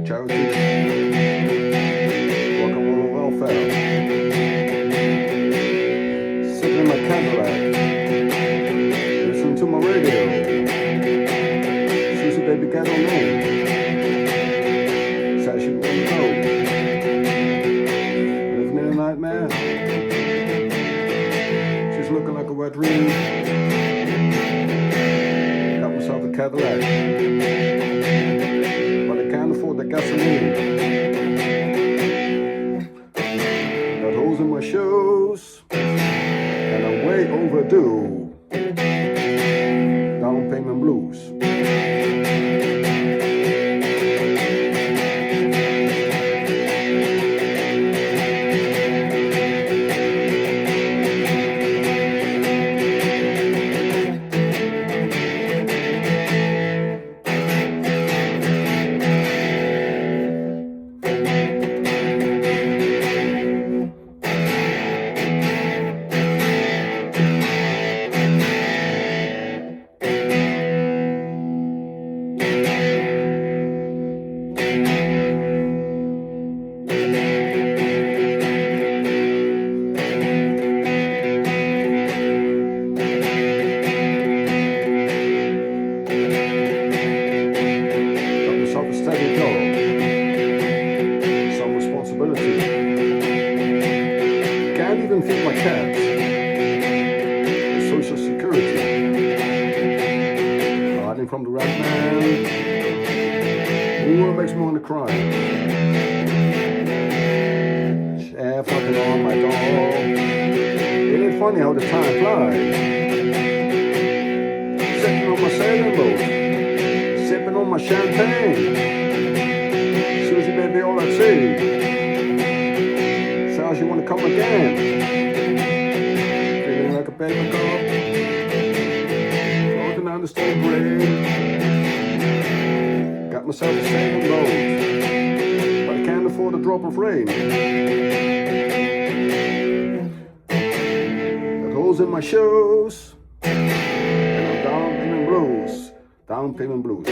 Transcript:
charity, rock and roll welfare, sitting in my Cadillac, listening to my radio, Susie baby got on name, said she wouldn't know, living in a nightmare, she's looking like a wet dream, got myself a Cadillac, but I can't afford the gasoline. Got holes in my shoes, and I'm way overdue. Down payment blues. Steady job, some responsibility. Can't even feed my cats. Social security. Hiding from the rat man. Ooh, it makes me want to cry. Yeah, fucking on my dog. It ain't funny how the time flies. Sitting on my sailing boat. Sipping on my champagne. Susie baby, all I see. Sounds you wanna come again. Feeling like a paper cup. Floating down the storm drain. Got myself a sailing boat, but I can't afford a drop of rain. Got holes in my shoes, and I'm down in blues. Down payment blues.